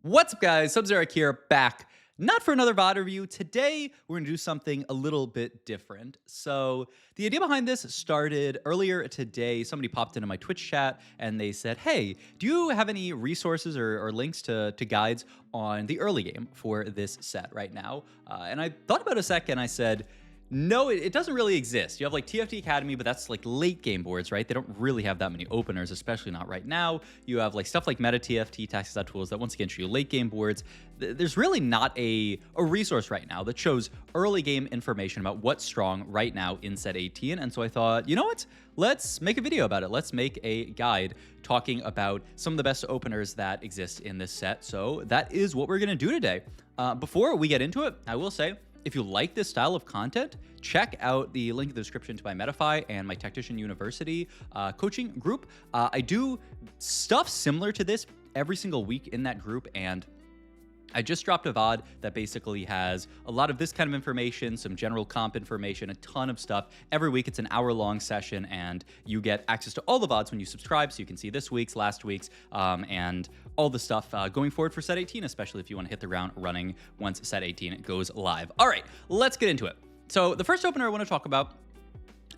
What's up, guys? Sub-Zero here, back. Not for another VOD review. Today, we're going to do something a little bit different. So, the idea behind this started earlier today. Somebody popped into my Twitch chat and they said, hey, do you have any resources or links to guides on the early game for this set right now? And I thought about it a sec and I said, no, it doesn't really exist. You have like TFT Academy, but that's like late game boards, right? They don't really have that many openers, especially not right now. You have like stuff like Meta TFT, Tactics Tools that once again show you late game boards. There's really not a resource right now that shows early game information about what's strong right now in set 18. And so I thought, you know what? Let's make a video about it. Let's make a guide talking about some of the best openers that exist in this set. So that is what we're going to do today. Before we get into it, I will say, if you like this style of content, check out the link in the description to my Metafy and my Tactician University coaching group. I do stuff similar to this every single week in that group, and I just dropped a VOD that basically has a lot of this kind of information, some general comp information, a ton of stuff. Every week it's an hour-long session, and you get access to all the VODs when you subscribe, so you can see this week's, last week's, and all the stuff going forward for set 18, especially if you want to hit the ground running once set 18 goes live. All right, let's get into it. So the first opener I want to talk about,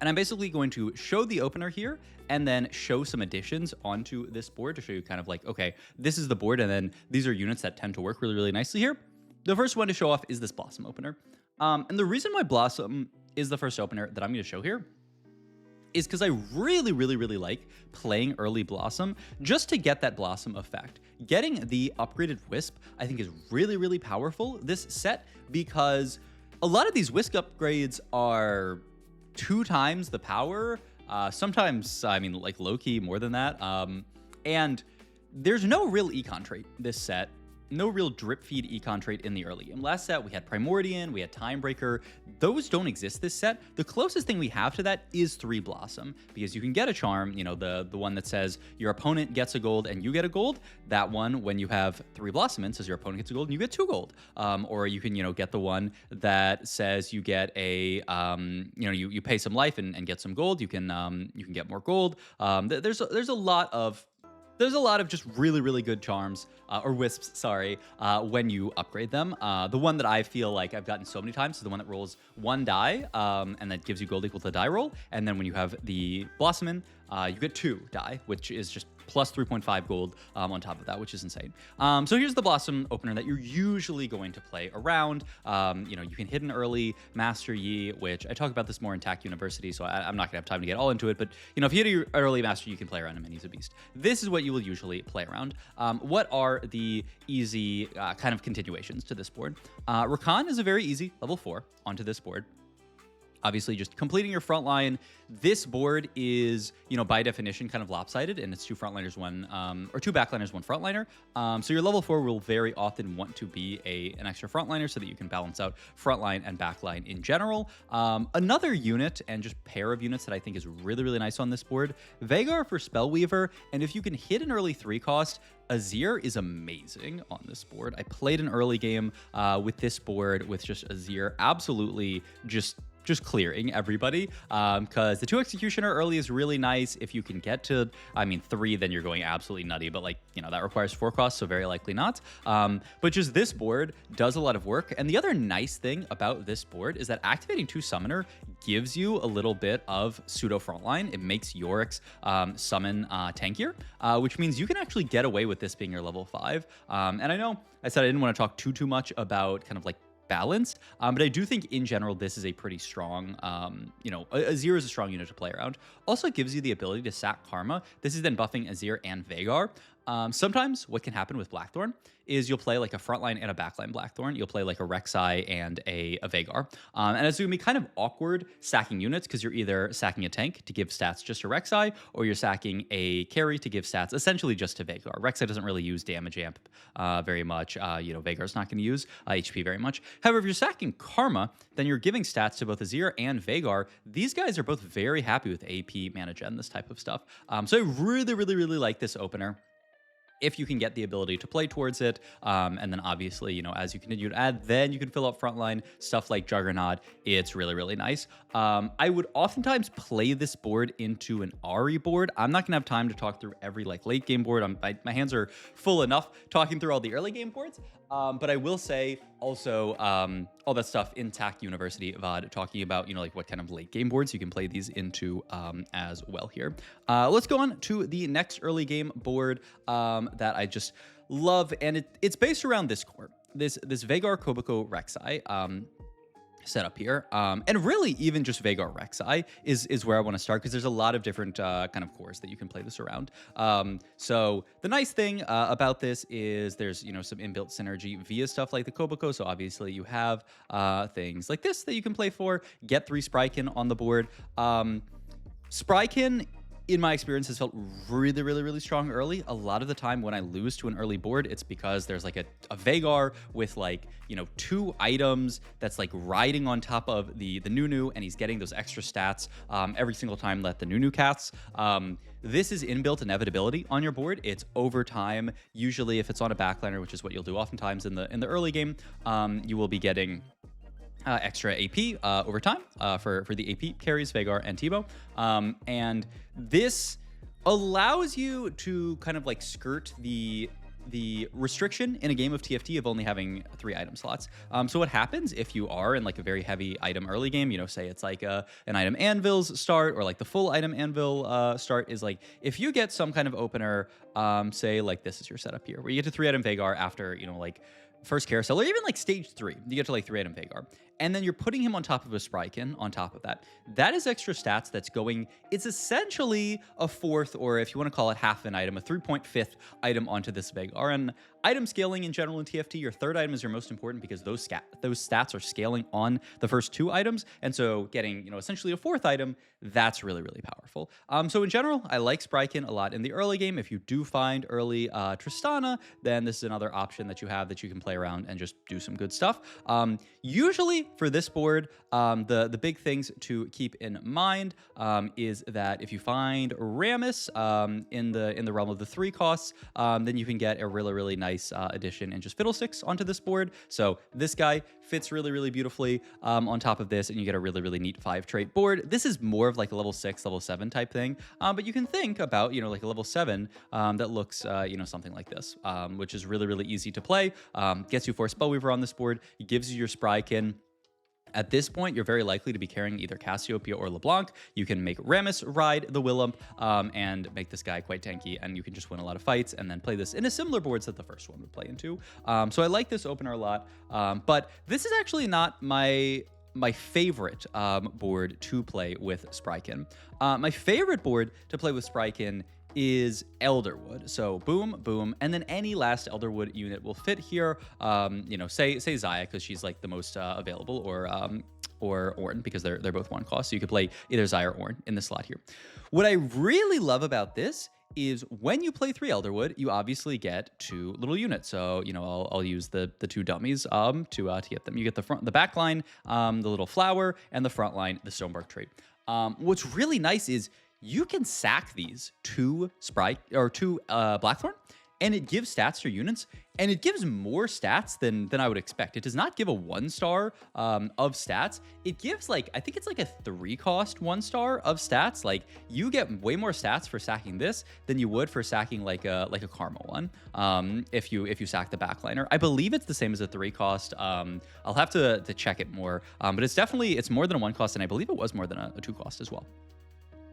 and I'm basically going to show the opener here and then show some additions onto this board to show you kind of like, okay, this is the board, and then these are units that tend to work really, really nicely here. The first one to show off is this Blossom opener. And the reason why Blossom is the first opener that I'm going to show here is because I really, really, really like playing early Blossom just to get that Blossom effect. Getting the upgraded Wisp, I think, is really, really powerful this set because a lot of these Wisp upgrades are 2 times the power. Sometimes, I mean, like low-key more than that. And there's no real econ trait this set. No real drip feed econ trait in the early game. Last set, we had Primordian, we had Timebreaker. Those don't exist this set. The closest thing we have to that is 3 Blossom, because you can get a charm, you know, the one that says your opponent gets a gold and you get a gold. That one, when you have 3 Blossom in, says your opponent gets a gold and you get 2 gold. Or you can, you know, get the one that says you get a, you know, you pay some life and get some gold. You can get more gold. There's a lot of just really, really good charms, or wisps, sorry, when you upgrade them. The one that I feel like I've gotten so many times is the one that rolls 1 die, and that gives you gold equal to die roll. And then when you have the Blossomin, you get 2 die, which is just plus 3.5 gold on top of that, which is insane. So here's the Blossom opener that you're usually going to play around. You know, you can hit an early Master Yi, which I talk about this more in TAC University, so I'm not gonna have time to get all into it, but you know, if you hit your early Master Yi, you can play around him and he's a beast. This is what you will usually play around. What are the easy kind of continuations to this board? Rakan is a very easy level 4 onto this board. Obviously, just completing your front line. This board is, you know, by definition, kind of lopsided, and it's 2 frontliners, or 2 backliners, 1 frontliner. So your level 4 will very often want to be an extra frontliner so that you can balance out frontline and backline in general. Another unit and just pair of units that I think is really, really nice on this board, Veigar for Spellweaver, and if you can hit an early 3 cost, Azir is amazing on this board. I played an early game with this board with just Azir absolutely just clearing everybody, because the 2 Executioner early is really nice. If you can get to, I mean, 3, then you're going absolutely nutty, but like, you know, that requires 4 costs, so very likely not. But just this board does a lot of work. And the other nice thing about this board is that activating 2 Summoner gives you a little bit of pseudo frontline. It makes Yorick's summon tankier, which means you can actually get away with this being your level 5. And I know I said I didn't want to talk too much about kind of like balanced, but I do think in general this is a pretty strong, you know, Azir is a strong unit to play around. Also, it gives you the ability to sack Karma. This is then buffing Azir and Veigar. Sometimes what can happen with Blackthorn is you'll play like a frontline and a backline Blackthorn. You'll play like a Rek'Sai and a Veigar. And it's going to be kind of awkward sacking units because you're either sacking a tank to give stats just to Rek'Sai, or you're sacking a carry to give stats essentially just to Veigar. Rek'Sai doesn't really use damage amp very much. You know, Veigar's not going to use HP very much. However, if you're sacking Karma, then you're giving stats to both Azir and Veigar. These guys are both very happy with AP, mana gen, this type of stuff. So I really, really, really like this opener. if you can get the ability to play towards it. And then obviously, as you continue to add, then you can fill up frontline stuff like Juggernaut. It's really, really nice. I would oftentimes play this board into an Ari board. I'm not gonna have time to talk through every like late game board. My hands are full enough talking through all the early game boards. But I will say also all that stuff in TAC University VOD talking about, like what kind of late game boards you can play these into as well here. Let's go on to the next early game board that I just love. And it's based around this core, this Veigar Koboko Rek'Sai setup here. And really even just Veigar Rek'Sai is where I want to start, because there's a lot of different kind of cores that you can play this around. So the nice thing about this is there's, some inbuilt synergy via stuff like the Koboko. So obviously you have things like this that you can play for, get 3 Sprykin on the board. Sprykin, in my experience, has felt really, really, really strong early. A lot of the time when I lose to an early board, it's because there's like a Veigar with like, 2 items that's like riding on top of the Nunu, and he's getting those extra stats every single time that the Nunu casts. This is inbuilt inevitability on your board. It's over time. Usually if it's on a backliner, which is what you'll do oftentimes in the early game, you will be getting extra AP over time for the AP carries, Veigar and Teemo. And this allows you to kind of like skirt the restriction in a game of TFT of only having 3 item slots. So what happens if you are in like a very heavy item early game, say it's like an item anvil's start, or like the full item anvil start, is like if you get some kind of opener, say like this is your setup here, where you get to 3 item Veigar after, like first carousel, or even like stage 3, you get to like 3 item Veigar. And then you're putting him on top of a Sprykin on top of that. That is extra stats that's going, it's essentially a 4th, or if you want to call it half an item, a 3.5th item onto this Veigar. And item scaling in general in TFT, your 3rd item is your most important, because those stats are scaling on the first 2 items. And so getting, essentially a 4th item, that's really, really powerful. So in general, I like Sprykin a lot in the early game. If you do find early Tristana, then this is another option that you have that you can play around and just do some good stuff. Usually for this board, the big things to keep in mind is that if you find Rammus in the realm of the 3 costs, then you can get a really, really nice addition and just Fiddlesticks onto this board. So this guy fits really, really beautifully on top of this, and you get a really, really neat 5 trait board. This is more of like a level 6, level 7 type thing, but you can think about, like a level 7 that looks, something like this, which is really, really easy to play. Gets you 4 Spellweaver on this board, gives you your Sprykin. At this point, you're very likely to be carrying either Cassiopeia or LeBlanc. You can make Rammus ride the Willump and make this guy quite tanky, and you can just win a lot of fights and then play this in a similar boards that the first one would play into. So I like this opener a lot, but this is actually not my favorite board to play with Sprykin. My favorite board to play with Sprykin is Elderwood. So boom, boom, and then any last Elderwood unit will fit here. Say Xayah, because she's like the most available, or Ornn, because they're both 1 cost. So you could play either Xayah or Ornn in the slot here. What I really love about this is when you play 3 Elderwood, you obviously get 2 little units. So, I'll use the 2 dummies to get them. You get the back line, the little flower, and the front line, the Stonebark trait. What's really nice is you can sack these 2 Blackthorn, and it gives stats to your units, and it gives more stats than I would expect. It does not give a 1-star of stats. It gives I think it's like a 3-cost 1-star of stats. Like, you get way more stats for sacking this than you would for sacking like a Karma one. If you sack the backliner, I believe it's the same as a 3-cost. I'll have to check it more, but it's more than a 1-cost, and I believe it was more than a 2-cost as well.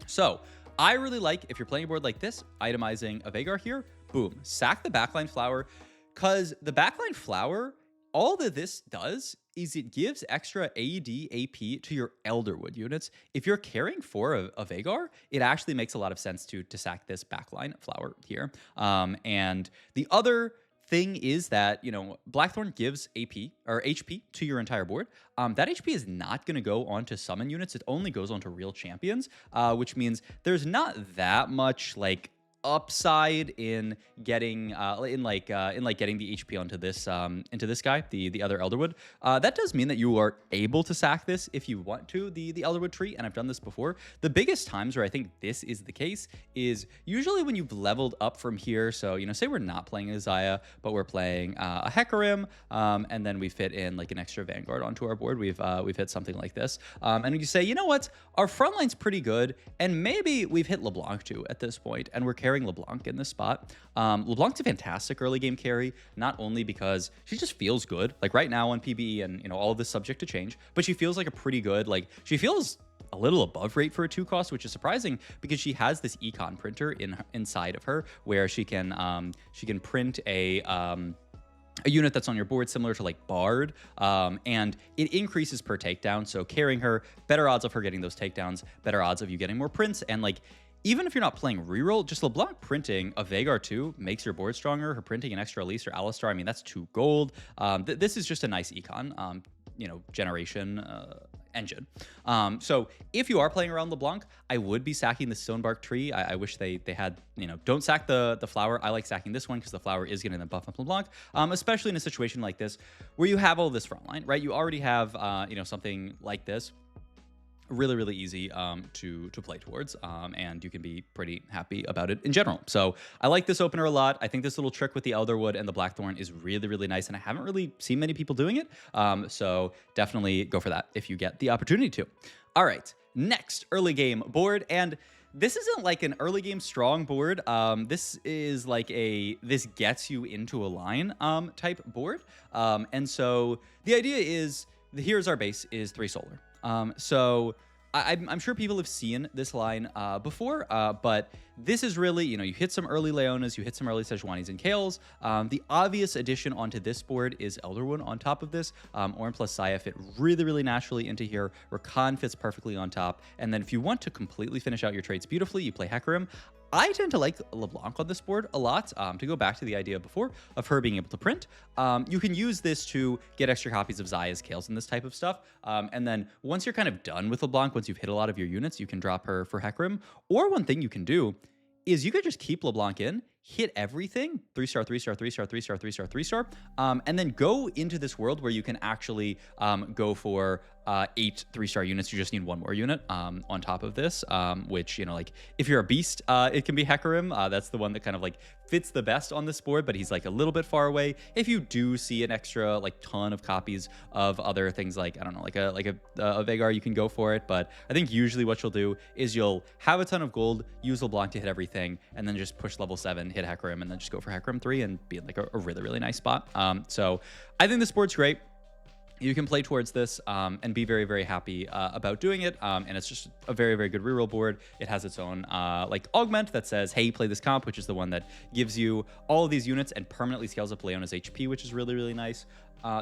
So I really like, if you're playing a board like this, itemizing a Veigar here, boom, sack the backline flower, because the backline flower, all that this does is it gives extra AD AP to your Elderwood units. If you're carrying 4 a Veigar, it actually makes a lot of sense to sack this backline flower here. And the other thing is that, Blackthorn gives AP or HP to your entire board. That HP is not going to go onto summon units. It only goes onto real champions, which means there's not that much upside in getting getting the HP onto this into this guy, the other Elderwood. That does mean that you are able to sack this if you want to, the Elderwood tree, and I've done this before. The biggest times where I think this is the case is usually when you've leveled up from here. So, you know, say we're not playing a Xayah, but we're playing a Hecarim, and then we fit in like an extra Vanguard onto our board. We've hit something like this, and you say, you know what, our front line's pretty good, and maybe we've hit LeBlanc too at this point, and we're carrying LeBlanc in this spot. LeBlanc's a fantastic early game carry, not only because she just feels good, like right now on PBE, and you know, all of this subject to change, but she feels like a pretty good, like she feels a little above rate for a 2 cost, which is surprising because she has this econ printer inside of her where she can print a unit that's on your board similar to like Bard, and it increases per takedown. So carrying her, better odds of her getting those takedowns, better odds of you getting more prints, and like even if you're not playing reroll, just LeBlanc printing a Veigar 2 makes your board stronger. Her printing an extra Elise or Alistar, I mean, that's 2 gold. This is just a nice econ, you know, generation engine. So if you are playing around LeBlanc, I would be sacking the Stonebark tree. I wish they had, you know, don't sack the flower. I like sacking this one because the flower is getting the buff up LeBlanc, especially in a situation like this where you have all this front line, right? You already have, you know, something like this. Really easy to play towards, and you can be pretty happy about it in general. So I like this opener a lot. I think this little trick with the Elderwood and the Blackthorn is really nice, and I haven't really seen many people doing it. So definitely go for that if you get the opportunity to. All right, next early game board, and this isn't like an early game strong board. This is like this gets you into a line type board. And so the idea is, here's our base is 3 solar. So I'm sure people have seen this line before, but this is really, you know, you hit some early Leonas, you hit some early Sejuanis and Kales. The obvious addition onto this board is Elderwood on top of this. Ornn plus Xayah fit really naturally into here. Rakan fits perfectly on top. And then if you want to completely finish out your traits beautifully, you play Hecarim. I tend to like LeBlanc on this board a lot. To go back to the idea before of her being able to print, you can use this to get extra copies of Xayah's, Kales, and this type of stuff. And then once you're kind of done with LeBlanc, once you've hit a lot of your units, you can drop her for Hecarim. Or one thing you can do is you could just keep LeBlanc in, hit everything, 3-star, 3-star, 3-star, 3-star, 3-star, 3-star, and then go into this world where you can actually go for 8 3-star units. You just need 1 more unit on top of this, which, you know, like if you're a beast, it can be Hecarim. That's the one that kind of like fits the best on this board, but he's like a little bit far away. If you do see an extra like ton of copies of other things, like I don't know, like a Veigar, you can go for it. But I think usually what you'll do is you'll have a ton of gold, use LeBlanc to hit everything, and then just push level 7, hit Hecarim, and then just go for Hecarim 3 and be in like a really nice spot. So I think this board's great. You can play towards this and be very happy about doing it. And it's just a very good reroll board. It has its own like augment that says, hey, play this comp, which is the one that gives you all of these units and permanently scales up Leona's HP, which is really nice.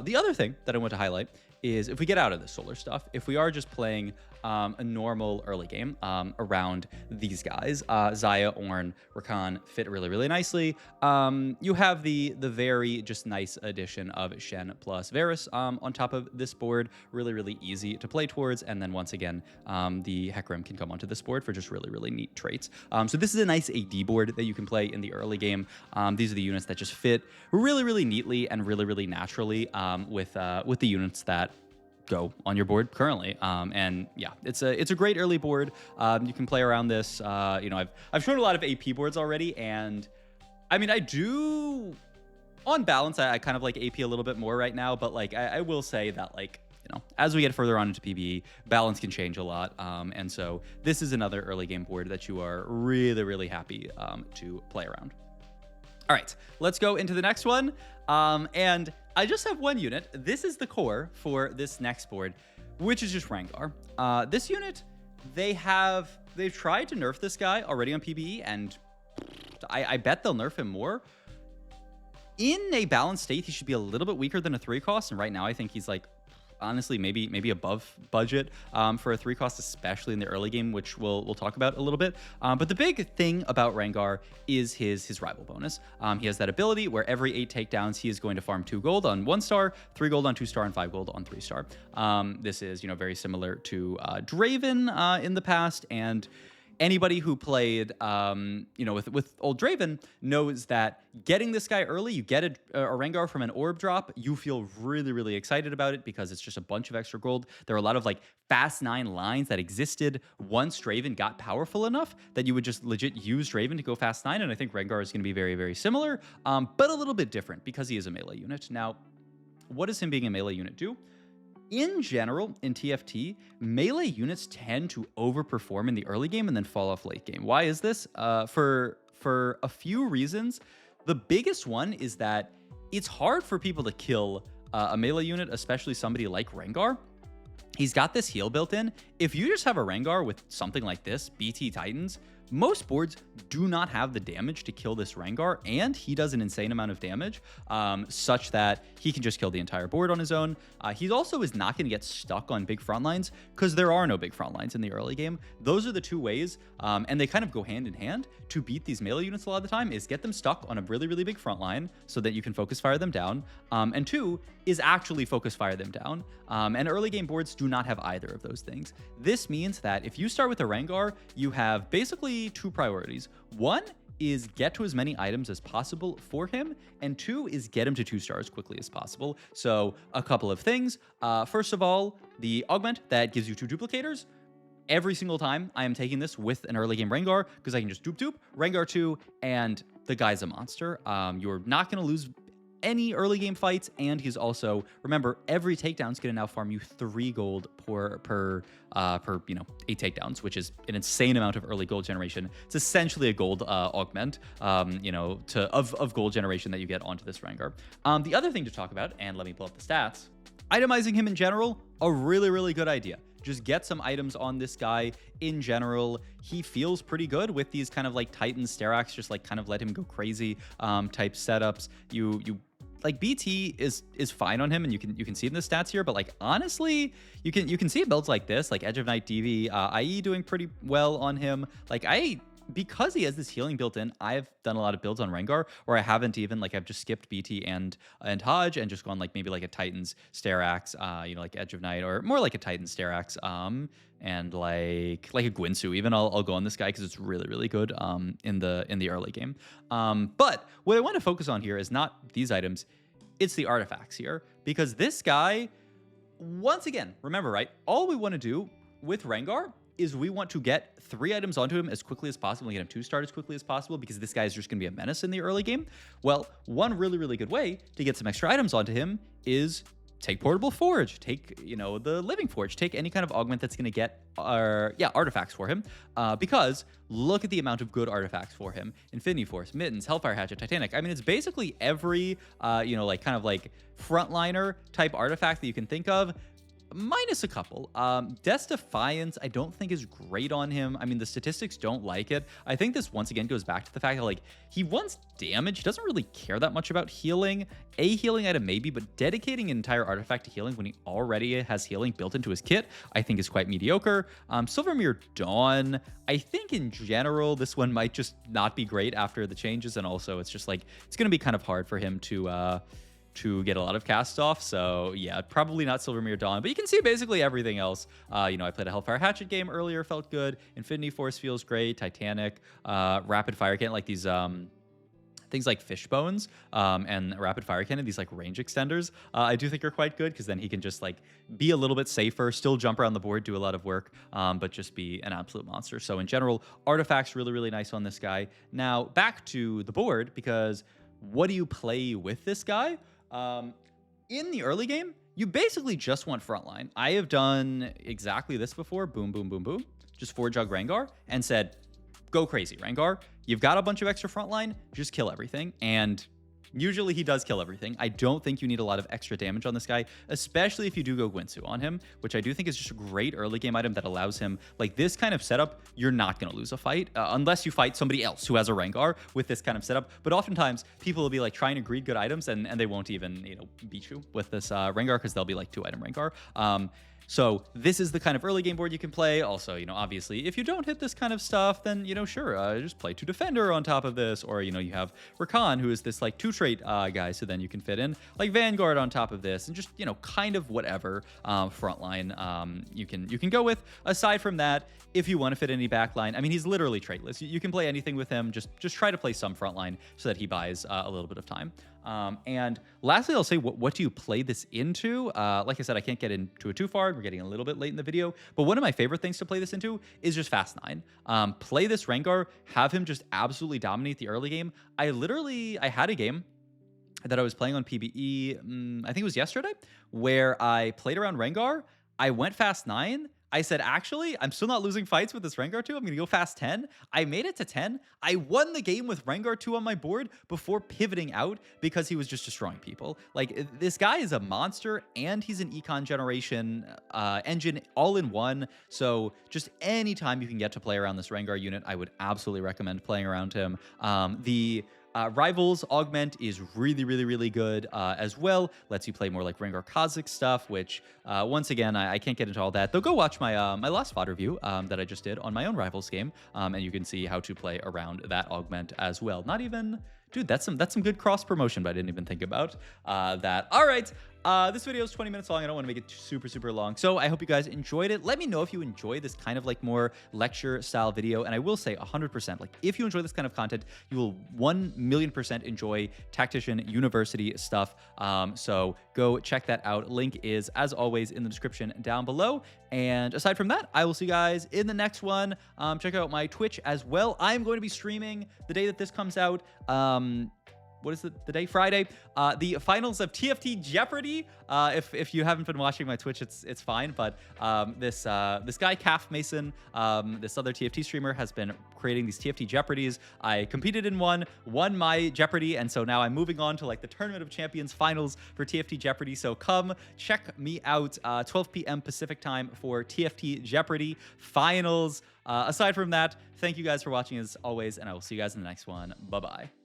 The other thing that I want to highlight is if we get out of the solar stuff, if we are just playing a normal early game around these guys, Xayah, Ornn, Rakan fit really nicely. You have the very just nice addition of Shen plus Varus on top of this board, really easy to play towards. And then once again, the Hecarim can come onto this board for just really neat traits. So this is a nice AD board that you can play in the early game. These are the units that just fit really neatly and really naturally with the units that go on your board currently. And yeah, it's a great early board. You can play around this. You know, I've shown a lot of AP boards already, and I mean, I do on balance, I kind of like AP a little bit more right now, but like I will say that, like, you know, as we get further on into PBE, balance can change a lot. And so this is another early game board that you are really happy to play around. All right, let's go into the next one. And I just have 1 unit. This is the core for this next board, which is just Rengar. This unit, they've tried to nerf this guy already on PBE, and I bet they'll nerf him more. In a balanced state, he should be a little bit weaker than a 3 cost, and right now I think he's like, honestly, maybe above budget for a 3 cost, especially in the early game, which we'll talk about a little bit. But the big thing about Rengar is his rival bonus. He has that ability where every 8 takedowns, he is going to farm 2 gold on 1 star, 3 gold on 2 star, and 5 gold on 3 star. This is, you know, very similar to Draven in the past, and Anybody who played, with Old Draven knows that getting this guy early, you get a Rengar from an orb drop, you feel really, really excited about it because it's just a bunch of extra gold. There are a lot of like fast 9 lines that existed once Draven got powerful enough that you would just legit use Draven to go fast 9, and I think Rengar is going to be very, very similar, but a little bit different because he is a melee unit. Now, what does him being a melee unit do? In general, in TFT, melee units tend to overperform in the early game and then fall off late game. Why is this? For a few reasons. The biggest one is that it's hard for people to kill a melee unit, especially somebody like Rengar. He's got this heal built in. If you just have a Rengar with something like this, BT Titans, most boards do not have the damage to kill this Rengar, and he does an insane amount of damage, such that he can just kill the entire board on his own. He also is not going to get stuck on big front lines because there are no big front lines in the early game. Those are the two ways, and they kind of go hand in hand to beat these melee units a lot of the time, is get them stuck on a really, really big front line so that you can focus fire them down, and two is actually focus fire them down. And early game boards do not have either of those things. This means that if you start with a Rengar, you have basically two priorities. One is get to as many items as possible for him, and two is get him to 2 stars quickly as possible. So a couple of things. First of all, the augment that gives you 2 duplicators. Every single time I am taking this with an early game Rengar because I can just dupe Rengar 2, and the guy's a monster. You're not going to lose any early game fights, and he's also, remember, every takedown is going to now farm you 3 gold per 8 takedowns, which is an insane amount of early gold generation. It's essentially a gold augment, of gold generation that you get onto this Rengar. The other thing to talk about, and let me pull up the stats, itemizing him in general, a really, really good idea. Just get some items on this guy in general. He feels pretty good with these kind of like Titan Sterax, just like kind of let him go crazy type setups. You like BT is fine on him, and you can see it in the stats here, but like honestly, you can see builds like this, like Edge of Night DV, IE doing pretty well on him. Like because he has this healing built in, I've done a lot of builds on Rengar where I haven't even, like, I've just skipped BT and Hodge and just gone like maybe like a Titan's Sterax, like Edge of Night, or more like a Titan's Sterax, and like a Gwynsu. Even I'll go on this guy because it's really, really good in the early game. But what I want to focus on here is not these items, it's the artifacts here, because this guy, once again, remember, right? All we want to do with Rengar is we want to get 3 items onto him as quickly as possible and get him 2-starred as quickly as possible, because this guy is just going to be a menace in the early game. Well, one really, really good way to get some extra items onto him is take Portable Forge, take, the Living Forge, take any kind of augment that's going to get artifacts for him, because look at the amount of good artifacts for him. Infinity Force, Mittens, Hellfire Hatchet, Titanic. I mean, it's basically every, kind of like frontliner type artifact that you can think of, minus a couple. Death's Defiance, I don't think is great on him. I mean, the statistics don't like it. I think this once again goes back to the fact that, like, he wants damage, doesn't really care that much about healing. A healing item maybe, but dedicating an entire artifact to healing when he already has healing built into his kit, I think is quite mediocre. Silvermere Dawn, I think in general, this one might just not be great after the changes, and also it's just like, it's going to be kind of hard for him to get a lot of cast off. So yeah, probably not Silvermere Dawn, but you can see basically everything else. I played a Hellfire Hatchet game earlier, felt good. Infinity Force feels great. Titanic, Rapid Fire Cannon, like these things like Fishbones and Rapid Fire Cannon, these like range extenders, I do think are quite good, because then he can just like be a little bit safer, still jump around the board, do a lot of work, but just be an absolute monster. So in general, artifacts really, really nice on this guy. Now back to the board, because what do you play with this guy? In the early game, you basically just want frontline. I have done exactly this before. Boom, boom, boom, boom. Just 4-jug Rengar and said, go crazy, Rengar. You've got a bunch of extra frontline, just kill everything. And usually he does kill everything. I don't think you need a lot of extra damage on this guy, especially if you do go Gwynsu on him, which I do think is just a great early game item that allows him, like this kind of setup, you're not going to lose a fight unless you fight somebody else who has a Rengar with this kind of setup. But oftentimes people will be like trying to greed good items, and they won't even, beat you with this Rengar, because they'll be like 2-item Rengar. So this is the kind of early game board you can play. Also, obviously, if you don't hit this kind of stuff, then, sure, just play 2 Defender on top of this. Or, you have Rakan, who is this like 2 trade trait guys who then you can fit in, like Vanguard on top of this, and just, you know, kind of whatever frontline you can go with. Aside from that, if you want to fit any backline, I mean, he's literally traitless. You can play anything with him. Just try to play some frontline so that he buys a little bit of time. And lastly, I'll say, what do you play this into? Like I said, I can't get into it too far. We're getting a little bit late in the video. But one of my favorite things to play this into is just Fast 9. Play this Rengar, have him just absolutely dominate the early game. I had a game that I was playing on PBE, I think it was yesterday, where I played around Rengar. I went Fast 9. I said, actually, I'm still not losing fights with this Rengar 2. I'm going to go Fast 10. I made it to 10. I won the game with Rengar 2 on my board before pivoting out because he was just destroying people. Like, this guy is a monster, and he's an econ generation engine all in one. So just anytime you can get to play around this Rengar unit, I would absolutely recommend playing around him. The Rivals Augment is really good as well. Lets you play more like Rengar Kha'Zix stuff, which once again, I can't get into all that. Though go watch my my last VOD review that I just did on my own Rivals game, and you can see how to play around that Augment as well. Not even... Dude, that's some good cross promotion, but I didn't even think about that. All right, this video is 20 minutes long. I don't want to make it super long. So I hope you guys enjoyed it. Let me know if you enjoy this kind of like more lecture style video. And I will say 100%, like if you enjoy this kind of content, you will 1,000,000% enjoy Tactician University stuff. So go check that out. Link is, as always, in the description down below. And aside from that, I will see you guys in the next one. Check out my Twitch as well. I'm going to be streaming the day that this comes out. What is the day? Friday. The finals of TFT Jeopardy. If you haven't been watching my Twitch, it's fine. But this guy Calf Mason, this other TFT streamer, has been creating these TFT Jeopardies. I competed in one, won my Jeopardy, and so now I'm moving on to like the Tournament of Champions finals for TFT Jeopardy. So come check me out 12 p.m. Pacific time for TFT Jeopardy finals. Aside from that, thank you guys for watching as always, and I will see you guys in the next one. Bye bye.